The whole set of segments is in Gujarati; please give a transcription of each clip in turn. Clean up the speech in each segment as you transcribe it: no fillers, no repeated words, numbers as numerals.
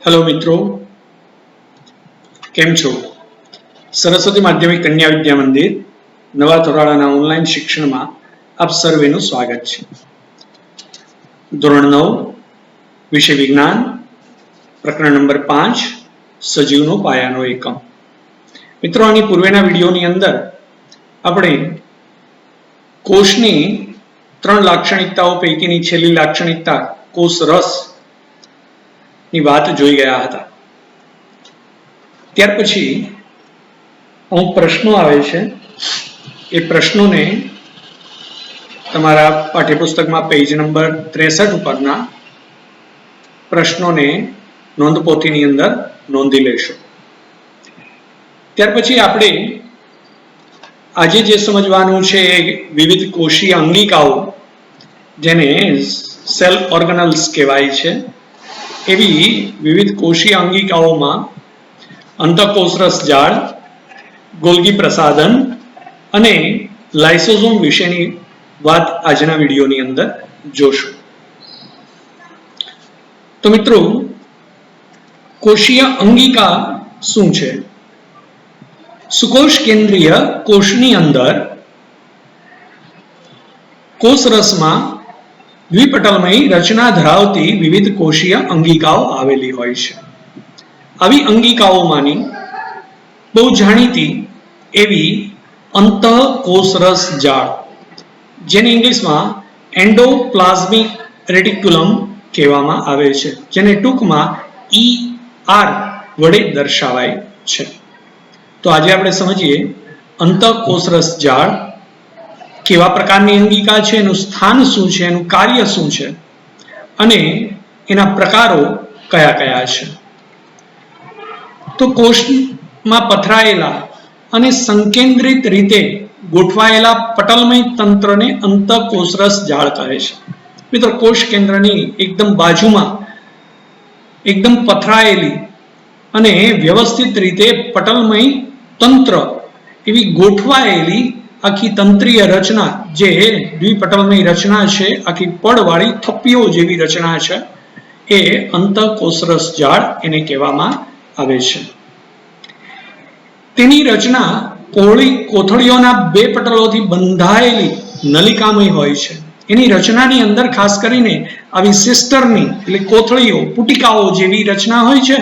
हेलो मित्रों, केम छो? सरस्वती माध्यमिक कन्या विद्या मंदिर नवा धोराळाना ऑनलाइन शिक्षण में आप सर्वेनु स्वागत है। धोरण 9 विषय विज्ञान प्रकरण नंबर 5 सजीवनो पायानो एकम। मित्रों, आनी पूर्वेना विडियोनी अंदर आपणे कोषनी 3 लाक्षणिकताओं पैकीनी छेल्ली लाक्षणिकता कोष रस ની વાત જોઈ ગયા હતા। ત્યાર પછી અમુક પ્રશ્નો આવે છે, એ પ્રશ્નોને તમારા પાઠ્યપુસ્તકમાં પેજ નંબર 63 ઉપરના પ્રશ્નોને નોંધપોથીની અંદર નોંધી લેશો। ત્યાર પછી આપણે આજે જે સમજવાનું છે વિવિધ કોષીય અંગિકાઓ, જેને સેલ ઓર્ગેનલ્સ કહેવાય છે, એવી વિવિધ કોષીય અંગિકાઓમાં અંતઃકોષરસ જાળ, ગોલ્ગી પ્રસાધન અને લાઇસોસોમ વિશેની વાત આજના વિડીયોની અંદર જોશું। તો મિત્રો, કોષીય અંગિકા શું છે? સુકોષ કેન્દ્રીય કોષની અંદર કોષરસમાં દ્વિપટલમય રચના ધરાવતી વિવિધ કોષીય અંગિકાઓ આવેલી હોય છે। આવી અંગિકાઓમાંની બહુ જાણીતી એવી અંતઃકોષરસ જાળ, જેને ઇંગ્લિશમાં એન્ડોપ્લાઝમિક રેટિક્યુલમ કહેવામાં આવે છે, જેને ટૂંકમાં ER વડે દર્શાવાય છે। તો આજે આપણે સમજીએ અંતઃકોષરસ જાળ કેવા પ્રકારની અંગિકા છે, એનું સ્થાન શું છે, એનું કાર્ય શું છે અને એના પ્રકારો કયા કયા છે। તો કોષમાં પથરાયેલા અને સંકેન્દ્રિત રીતે ગોઠવાયેલા પટલમય તંત્રને અંતઃકોષરસ જાળ કહે છે। મિત્રો, કોષ કેન્દ્રની એકદમ બાજુમાં એકદમ પથરાયેલી અને વ્યવસ્થિત રીતે પટલમય તંત્ર એવી ગોઠવાયેલી આખી તંત્રીય રચના, જે દ્વિપટલમય રચના છે, આખી પડવાળી થપ્પીઓ જેવી રચના છે, એ અંતઃકોષરસ જાળ એને કહેવામાં આવે છે। તેની રચના પહોળી કોથળીઓના 2 પટલોથી બંધાયેલી નલિકામય હોય છે। એની રચનાની અંદર ખાસ કરીને આવી સિસ્ટરની એટલે કોથળીઓ, પુટિકાઓ જેવી રચના હોય છે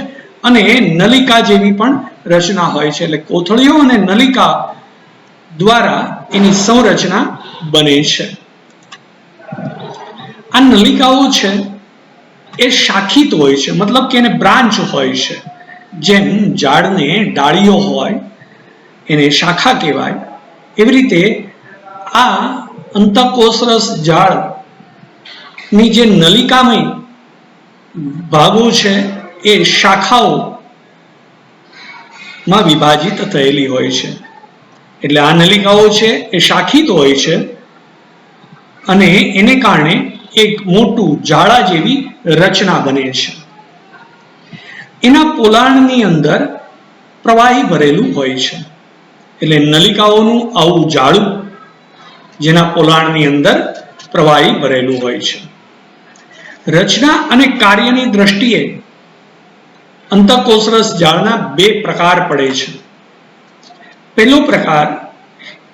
અને નલિકા જેવી પણ રચના હોય છે। એટલે કોથળીઓ અને નલિકા દ્વારા એની સંરચના બને છે। આ નલિકાઓ છે એ શાખિત હોય છે, મતલબ કે એને બ્રાન્ચ હોય છે। જેમ ઝાડને ડાળીઓ હોય એને શાખા કહેવાય, એવી રીતે આ અંતઃકોષરસ ઝાડની જે નલિકામય ભાગો છે એ શાખાઓમાં વિભાજિત થયેલી હોય છે। એટલે આ નલિકાઓ છે એ શાખિત હોય છે અને એને કારણે એક મોટું જાળા જેવી રચના બને છે। એના પોલાણની અંદર પ્રવાહી ભરેલું હોય છે। એટલે નલિકાઓનું આવું જાળું, જેના પોલાણની અંદર પ્રવાહી ભરેલું હોય છે। રચના અને કાર્યની દ્રષ્ટિએ અંતઃકોષરસ જાળના 2 પ્રકાર પડે છે। પહેલો પ્રકાર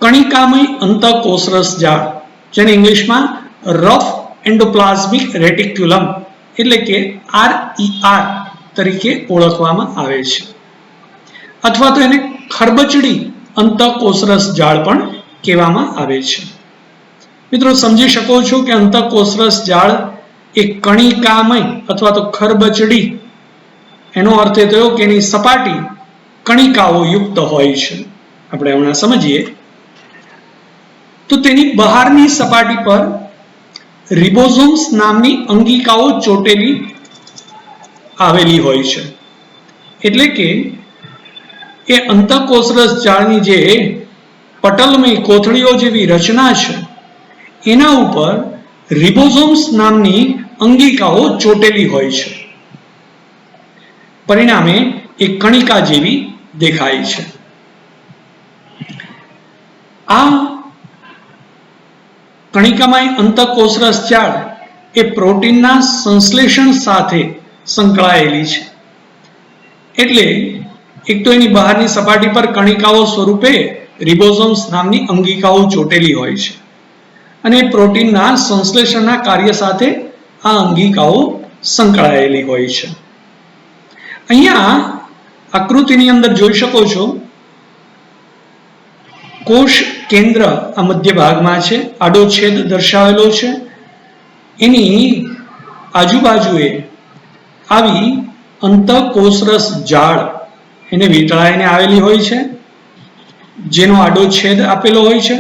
કણિકામય અંતઃકોષરસ જાળ, જેને ઇંગ્લિશમાં રફ એન્ડોપ્લાઝમિક રેટિક્યુલમ એટલે કે RER તરીકે ઓળખવામાં આવે છે, અથવા તો એને ખરબચડી અંતઃકોષરસ જાળ પણ કહેવામાં આવે છે। મિત્રો, સમજી શકો છો કે અંતઃકોષરસ જાળ એ કણિકામય અથવા તો ખરબચડી, એનો અર્થ એ થયો કે એની સપાટી કણિકાઓ યુક્ત હોય છે। આપણે હમણાં સમજીએ તો તેની બહારની સપાટી પર રિબોઝોમ્સ નામની અંગિકાઓ ચોટેલી આવેલી હોય છે। એટલે કે એ અંતઃકોષરસ જાળની જે પટલમય કોથળીઓ જેવી રચના છે, એના ઉપર રિબોઝોમ્સ નામની અંગિકાઓ ચોટેલી હોય છે। પરિણામે એ કણિકા જેવી દેખાય છે। આ કણિકામય અંતઃકોષરસ જાળ એ પ્રોટીનના સંશ્લેષણ સાથે સંકળાયેલી છે। એટલે એક તો એની બહારની સપાટી પર કણિકાઓ સ્વરૂપે રિબોઝોમ્સ નામની અંગિકાઓ ચોટેલી હોય છે અને પ્રોટીનના સંશ્લેષણના કાર્ય સાથે આ અંગિકાઓ સંકળાયેલી હોય છે. અહીંયા આકૃતિની અંદર જોઈ શકો છો, કોષ કેન્દ્ર આ મધ્ય ભાગમાં છે, આડો છેદ દર્શાવેલો છે, એની આજુબાજુએ આવી અંતઃકોષરસ જાળ એને વીંટળાઈને આવેલી હોય છે, જેનો આડો છેદ આપેલો હોય છે.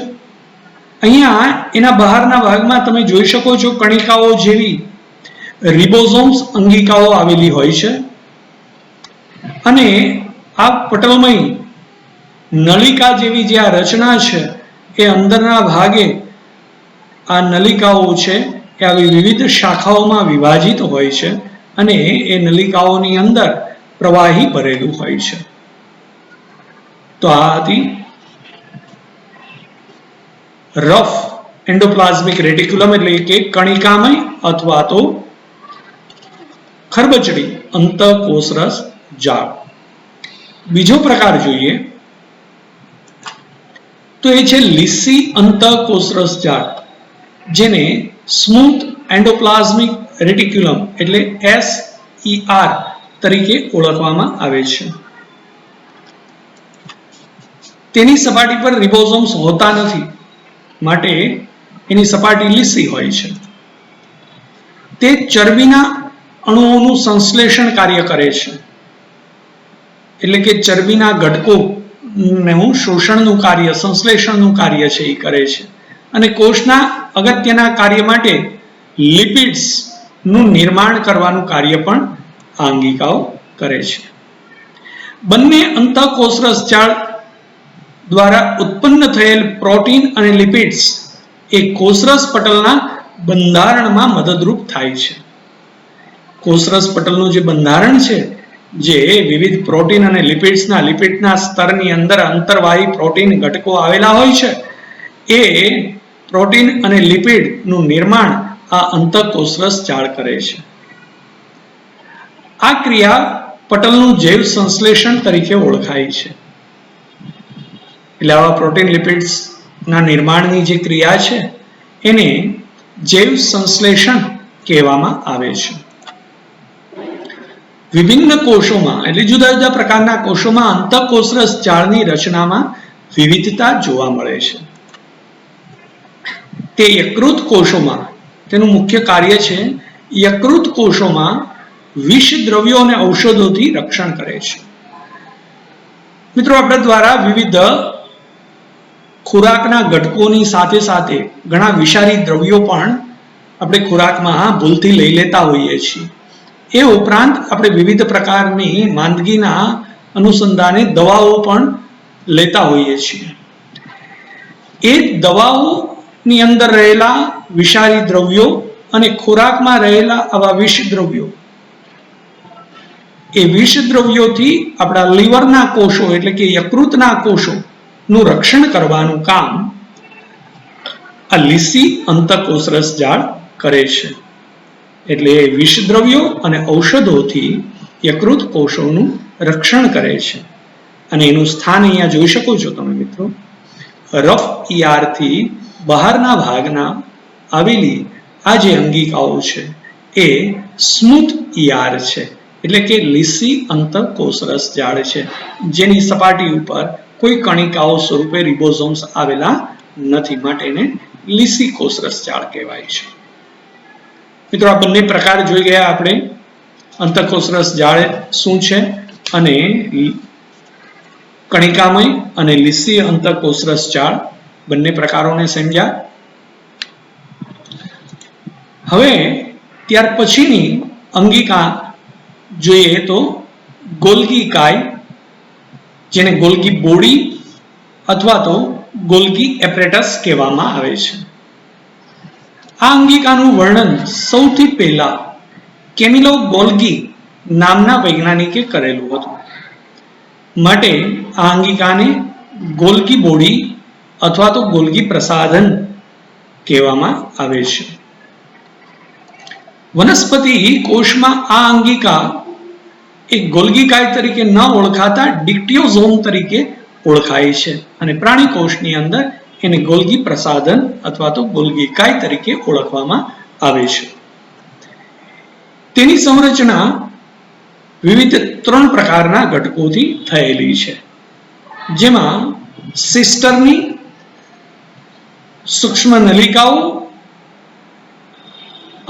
અહીંયા એના બહારના ભાગમાં તમે જોઈ શકો છો કણિકાઓ જેવી રિબોઝોમ્સ અંગિકાઓ આવેલી હોય છે અને આ પટલમય નલિકા જેવી જે આ રચના છે એ અંદરના ભાગે આ નલિકાઓ છે એ આવી વિવિધ શાખાઓમાં વિભાજિત હોય છે અને એ નલિકાઓની અંદર પ્રવાહી ભરેલું હોય છે. તો આ હતી રફ એન્ડોપ્લાઝમિક રેટિક્યુલમ એટલે કે કણિકામય અથવા તો ખરબચડી અંતઃકોષરસ જાળ. બીજો પ્રકાર જોઈએ તો એ છે લીસી અંતઃકોષરસ જાળ, જેને સ્મૂથ એન્ડોપ્લાઝમિક રેટિક્યુલમ એટલે SER તરીકે ઓળખવામાં આવે છે. તેની સપાટી પર રિબોઝોમ્સ હોતા નથી, માટે એની સપાટી લીસી હોય છે. તે ચરબીના અણુઓનું સંશ્લેષણ કાર્ય કરે છે, એટલે કે ચરબીના ઘટકોનું શોષણનું કાર્ય, સંશ્લેષણનું કાર્ય છે એ કરે છે અને કોષના અગત્યના કાર્ય માટે લિપિડ્સ નું નિર્માણ કરવાનું કાર્ય પણ આ અંગિકાઓ કરે છે. બંને અંતઃકોષરસ જાળ દ્વારા ઉત્પન્ન થયેલ પ્રોટીન અને લિપિડ્સ એ કોષરસ પટલના બંધારણમાં મદદરૂપ થાય છે. કોષરસ પટલનું જે બંધારણ છે, જે વિવિધ પ્રોટીન અને લિપિડ્સના સ્તરની અંદર અંતર્વાહી પ્રોટીન ઘટકો આવેલા હોય છે, એ પ્રોટીન અને લિપિડનું નિર્માણ આ અંતઃકોષરસ જાળ કરે છે. આ ક્રિયા પટલનું જૈવ સંશ્લેષણ તરીકે ઓળખાય છે. એટલે આવા પ્રોટીન લિપિડ્સ ના નિર્માણની જે ક્રિયા છે એને જૈવ સંશ્લેષણ કહેવામાં આવે છે. વિભિન્ન કોષોમાં એટલે જુદા જુદા પ્રકારના કોષોમાં અંતઃકોષરસ જાળની રચનામાં વિવિધતા જોવા મળે છે. તે યકૃત કોષોમાં તેનું મુખ્ય કાર્ય છે યકૃત કોષોમાં વિષ દ્રવ્યો અને ઔષધોથી રક્ષણ કરે છે. મિત્રો, આપણા દ્વારા વિવિધ ખોરાકના ઘટકોની સાથે સાથે ઘણા વિષારી દ્રવ્યો પણ આપણે ખોરાકમાં ભૂલથી લઈ લેતા હોઈએ છીએ. એ ઉપરાંત આપણે વિવિધ પ્રકારની માંદગીના અનુસંધાને દવાઓ પણ લેતા હોઈએ છીએ. એ દવાઓની અંદર રહેલા વિષારી દ્રવ્યો અને ખોરાકમાં રહેલા આવા વિષ દ્રવ્યો, એ વિષ દ્રવ્યોથી આપણા લીવરના કોષો એટલે કે યકૃતના કોષોનું રક્ષણ કરવાનું કામ આ લીસી અંતઃકોષરસ જાળ કરે છે. એટલે વિષ દ્રવ્યો અને ઔષધોથી યકૃત કોષોનું રક્ષણ કરે છે અને એનું સ્થાન અહીંયા જોઈ શકો છો તમે મિત્રો. રફ ER થી બહારના ભાગના આવેલી આ જે અંગિકાઓ છે એ સ્મૂથ ER છે, એટલે કે લીસી અંતઃકોષરસ જાળ છે, જેની સપાટી ઉપર કોઈ કણિકાઓ સ્વરૂપે રિબોઝોમ્સ આવેલા નથી, માટે એને લીસી કોષરસ જાળ કહેવાય છે. મિત્રો, આ બંને પ્રકાર જોઈ ગયા આપણે. અંતઃકોષરસ જાળ શું છે અને કણિકામય અને લીસી અંતઃકોષરસ જાળ બંને પ્રકારોને સમજ્યા. હવે ત્યાર પછીની અંગિકા જોઈએ તો ગોલ્ગી કાય, જેને ગોલ્ગી બોડી અથવા તો ગોલ્ગી એપરેટસ કહેવામાં આવે છે. આ અંગિકાનું વર્ણન સૌથી પહેલા કેમિલો ગોલ્ગી નામના વૈજ્ઞાનિકે કરેલું હતું, માટે આ અંગિકાને ગોલ્ગી બોડી અથવા તો ગોલ્ગી પ્રસાધન કહેવામાં આવે છે. વનસ્પતિ કોષમાં આ અંગિકા એ ગોલ્ગી કાય તરીકે ન ઓળખાતા ડિક્ટિયોઝોમ તરીકે ઓળખાય છે અને પ્રાણી કોષની અંદર એને ગોલ્ગી પ્રસાધન અથવા તો ગોલ્ગી કાય તરીકે ઓળખવામાં આવે છે. તેની સંરચના વિવિધ 3 પ્રકારના ઘટકોથી થયેલી છે, જેમાં સિસ્ટરની, સૂક્ષ્મ નલિકાઓ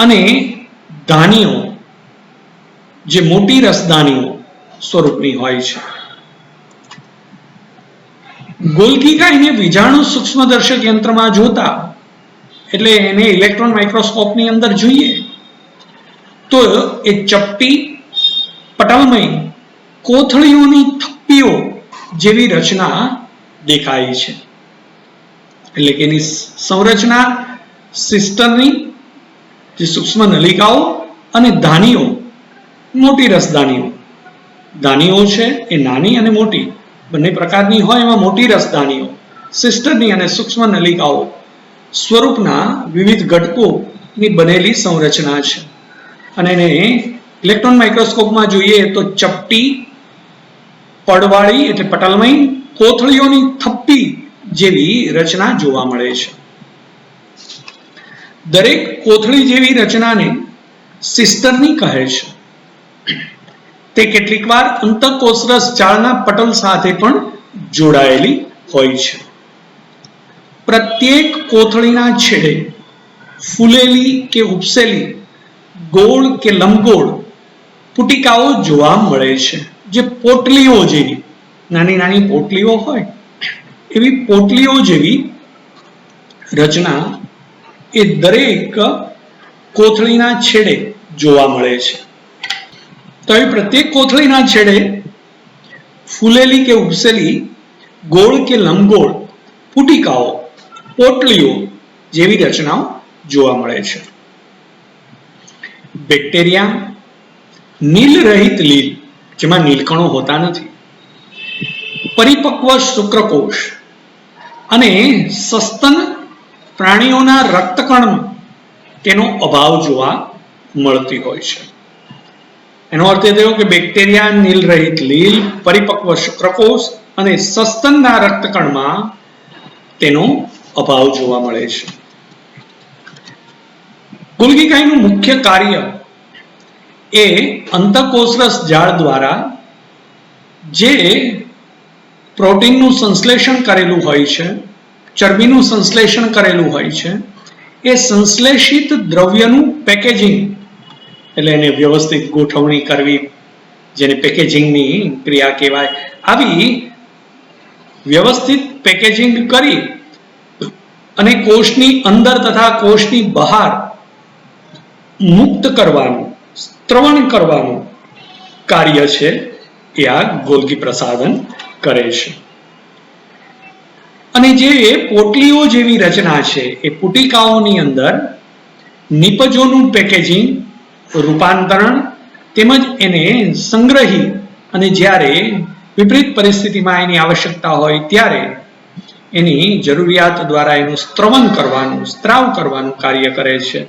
અને ધાનીઓ, જે મોટી રસધાનીઓ સ્વરૂપની હોય છે. ગોલ્ગી કાયને વિજાણુ સૂક્ષ્મદર્શક યંત્રમાં જોતા, એટલે એને ઇલેક્ટ્રોન માઇક્રોસ્કોપની અંદર જોઈએ તો એ ચપટી, પટલમય કોથળીઓની થપ્પીઓ જેવી રચના દેખાય છે. એટલે કે એની સંરચના સિસ્ટરની, જે સૂક્ષ્મ નલિકાઓ અને ધાનીઓ, મોટી રસધાનીઓ. ધાનીઓ છે એ નાની અને મોટી બંને પ્રકારની હોય, એમાં મોટી રસધાનીઓ, સિસ્ટરની અને સૂક્ષ્મ નલિકાઓ સ્વરૂપના વિવિધ ઘટકોની બનેલી સંરચના છે. અને એને ઇલેક્ટ્રોન માઇક્રોસ્કોપમાં જોઈએ તો ચપટી, પડવાળી એટલે પટલમય કોથળીઓની થપ્પી જેવી રચના જોવા મળે છે. દરેક કોથળી જેવી રચનાને સિસ્ટરની કહે છે. તે કેટલીક વાર અંતઃકોષરસ જાળના પટલ સાથે પણ જોડાયેલી હોય છે. પ્રત્યેક કોથળીના છેડે ફૂલેલી કે ઉપસેલી ગોળ કે લંબગોળ પુટિકાઓ જોવા મળે છે, જે પોટલીઓ જેવી, નાની નાની પોટલીઓ હોય એવી પોટલીઓ જેવી રચના એ દરેક કોથળીના છેડે જોવા મળે છે. તો એ પ્રત્યેક કોથળીના છેડે ફૂલેલી કે ઉપસેલી ગોળ કે લંબગોળ પુટિકાઓ, પોટલીઓ જેવી રચનાઓ જોવા મળે છે. બેક્ટેરિયા નીલ રહિત લીલ, જેમાં નીલકણો હોતા નથી, પરિપક્વ શુક્રકોષ અને સસ્તન પ્રાણીઓના રક્તકણમાં તેનો અભાવ જોવા મળતી હોય છે. એનો અર્થ એ થયો કે બેક્ટેરિયા, નીલ રહિત લીલ, પરિપક્વ શુક્રકોષ અને સસ્તનના રક્તકણમાં તેનો અભાવ જોવા મળે છે. ગોલ્ગી કાયનું મુખ્ય કાર્ય એ અંતઃકોષરસ જાળ દ્વારા જે પ્રોટીનનું સંશ્લેષણ કરેલું હોય છે, ચરબીનું સંશ્લેષણ કરેલું હોય છે, એ સંશ્લેષિત દ્રવ્યનું પેકેજિંગ, એટલે એને વ્યવસ્થિત ગોઠવણી કરવી, જેને પેકેજિંગની ક્રિયા કહેવાય, આવી વ્યવસ્થિત પેકેજિંગ કરી અને કોષની અંદર તથા કોષની બહાર મુક્ત કરવાનું, સ્ત્રવણ કરવાનું કાર્ય છે એ આ ગોલ્ગી પ્રસાધન કરે છે. અને જે પોટલીઓ જેવી રચના છે એ પુટિકાઓની અંદર નિપજોનું પેકેજિંગ, રૂપાંતરણ તેમજ એને સંગ્રહી અને જ્યારે વિપરીત પરિસ્થિતિમાં એની આવશ્યકતા હોય ત્યારે એની જરૂરિયાત દ્વારા એનું સ્ત્રવણ કરવાનું, સ્ત્રાવ કરવાનું કાર્ય કરે છે.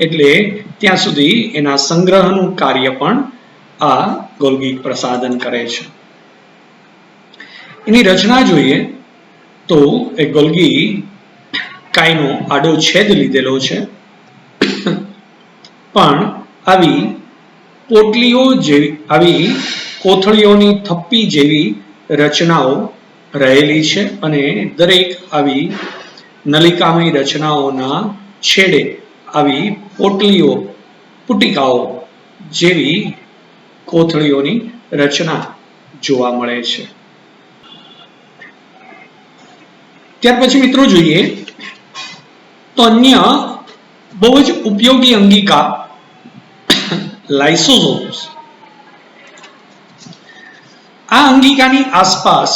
એટલે ત્યાં સુધી એના સંગ્રહનું કાર્ય પણ આ ગોલ્ગી પ્રસાધન કરે છે. એની રચના જોઈએ તો એ ગોલ્ગી કાયનો આડો છેદ લીધેલો છે, પણ આવી પોટલીઓ જેવી, આવી કોથળીઓની થપ્પી જેવી રચનાઓ રહેલી છે અને દરેક આવી નલિકામય રચનાઓના છેડે આવી પોટલીઓ, પુટિકાઓ જેવી કોથળીઓની રચના જોવા મળે છે. ત્યાર પછી મિત્રો જોઈએ તો અન્ય બહુ જ ઉપયોગી અંગિકા લાઇસોસોમ્સ. આ અંગિકાની આસપાસ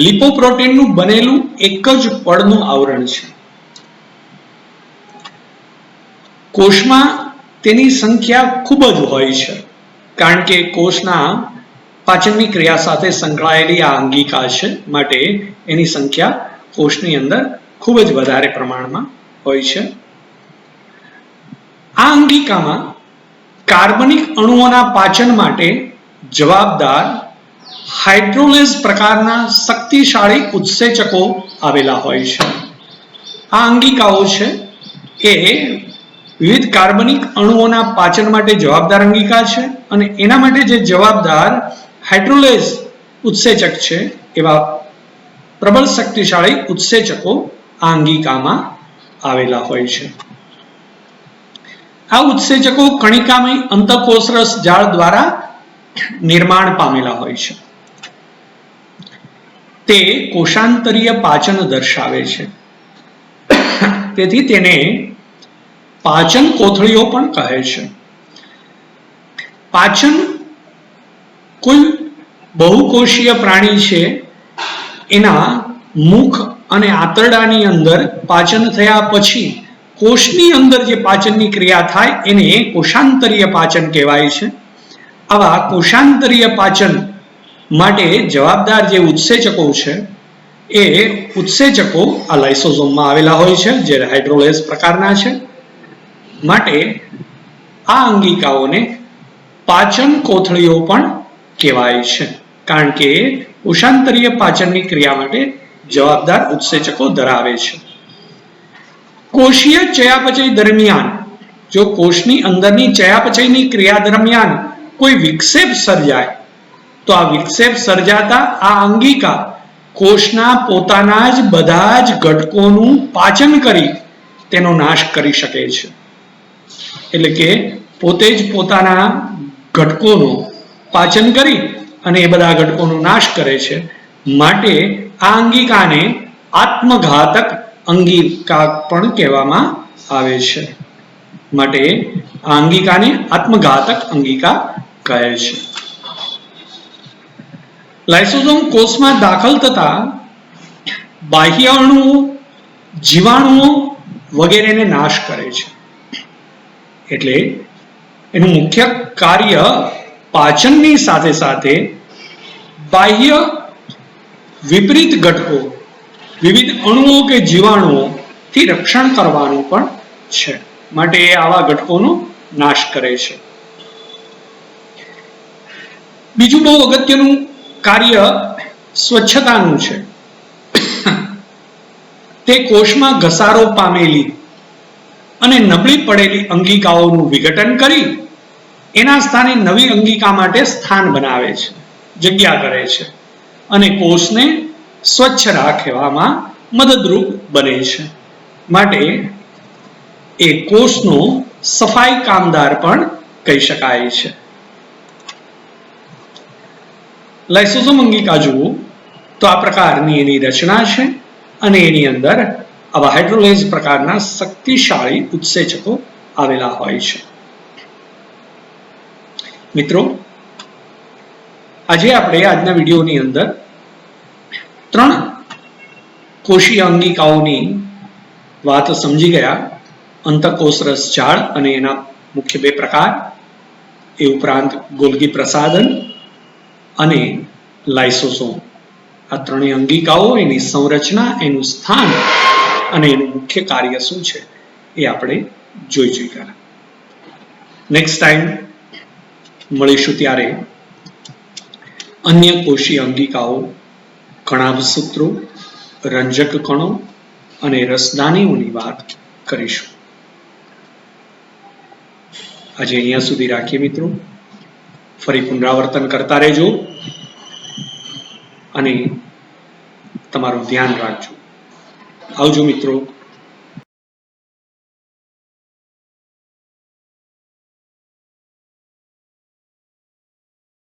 લિપોપ્રોટીનનું બનેલું એક જ પડનું આવરણ છે. કોષમાં તેની સંખ્યા ખૂબ જ હોય છે, કારણ કે કોષના પાચનની ક્રિયા સાથે સંકળાયેલી આ અંગિકા છે, માટે એની સંખ્યા કોષની અંદર ખૂબ જ વધારે પ્રમાણમાં હોય છે. આ અંગિકામાં કાર્બનિક અણુઓના પાચન માટે જવાબદાર હાઇડ્રોલેઝ પ્રકારના શક્તિશાળી ઉત્સેચકો આવેલા હોય છે. આ અંગિકાઓ છે એ વિવિધ કાર્બનિક અણુઓના પાચન માટે જવાબદાર અંગિકા છે અને એના માટે જે જવાબદાર હાઇડ્રોલેઝ ઉત્સેચક છે એવા પ્રબળ શક્તિશાળી ઉત્સેચકો આ અંગિકામાં આવેલા હોય છે. આ ઉત્સેચકો કણિકામય અંતઃકોષરસ જાળ દ્વારા નિર્માણ પામેલા હોય છે. તે કોષાંતરીય પાચન દર્શાવે છે. તેથી તેને પાચન કોથળીઓ પણ કહે છે. પાચન કોઈ બહુકોષીય પ્રાણી છે એના મુખ અને આંતરડાની અંદર પાચન થયા પછી કોષની અંદર જે પાચનની ક્રિયા થાય એને કોષાંતરીય પાચન કહેવાય છે. આવા કોષાંતરીય પાચન માટે જવાબદાર જે ઉત્સેચકો છે એ ઉત્સેચકો આ લાઇસોસોમમાં આવેલા હોય છે જે હાઇડ્રોલેઝ પ્રકારના છે. માટે આ અંગિકાઓને પાચન કોથળીઓ પણ કહેવાય છે કારણ કે કોષાંતરીય પાચનની ક્રિયા માટે જવાબદાર ઉત્સેચકો ધરાવે છે. કોષીય ચયાપચય દરમિયાન જો કોષની અંદરની ચયાપચયની ક્રિયા દરમિયાન કોઈ વિક્ષેપ સર્જાય તો આ વિક્ષેપ સર્જાતા આ અંગિકા કોષના પોતાના જ બધા જ ઘટકોનું પાચન કરી તેનો નાશ કરી શકે છે. એટલે કે પોતે જ પોતાના ઘટકોનું પાચન કરી અને એ બધા ઘટકોનો નાશ કરે છે. માટે આ અંગિકાને આત્મઘાતક અંગિકા પણ કહેવામાં આવે છે. માટે આ અંગિકાને આત્મઘાતક અંગિકા કહે છે. લાઇસોસોમ કોષમાં દાખલ થતા બાહ્ય અણુઓ, જીવાણુઓ વગેરેને નાશ કરે છે. એટલે એનું મુખ્ય કાર્ય પાચનની સાથે સાથે બાહ્ય વિપરીત ઘટકો, વિવિધ અણુઓ કે જીવાણુઓથી રક્ષણ કરવાનું પણ છે. માટે એ આવા ઘટકોનો નાશ કરે છે. બીજું બહુ અગત્યનું કાર્ય સ્વચ્છતાનું છે. તે કોષમાં ઘસારો પામેલી અને નબળી પડેલી અંગિકાઓનું વિઘટન કરી એના સ્થાને નવી અંગિકા માટે સ્થાન બનાવે છે, જગ્યા કરે છે અને કોષને સ્વચ્છ રાખવામાં મદદરૂપ બને છે. માટે એ કોષનો સફાઈ કામદાર પણ કહી શકાય છે. લાઇસોસોમ અંગિકા જુઓ તો આ પ્રકારની એની રચના છે અને એની અંદર આવા હાઇડ્રોલેઝ પ્રકારના શક્તિશાળી ઉત્સેચકો આવેલા હોય છે. મિત્રો, આજે આપણે આજના વિડીયોની અંદર 3 કોષીય અંગિકાઓની વાત સમજી ગયા. અંતઃકોષરસ જાળ અને એના મુખ્ય 2 પ્રકાર, એ ઉપરાંત ગોલ્ગી પ્રસાધન અને લાઇસોસોમ. આ 3 અંગિકાઓ, એની સંરચના, એનું સ્થાન અને એનું મુખ્ય કાર્ય શું છે એ આપણે જોઈ ચૂક્યા. નેક્સ્ટ ટાઈમ મળીશું ત્યારે અન્ય કોષીય અંગિકાઓ, કણાભસૂત્રો, રંજક કણો અને રસદાનીઓની વાત કરીશું. આજે અહીંયા સુધી રાખીએ મિત્રો. ફરી પુનરાવર્તન કરતા રહેજો અને તમારું ધ્યાન રાખજો. આવજો મિત્રો.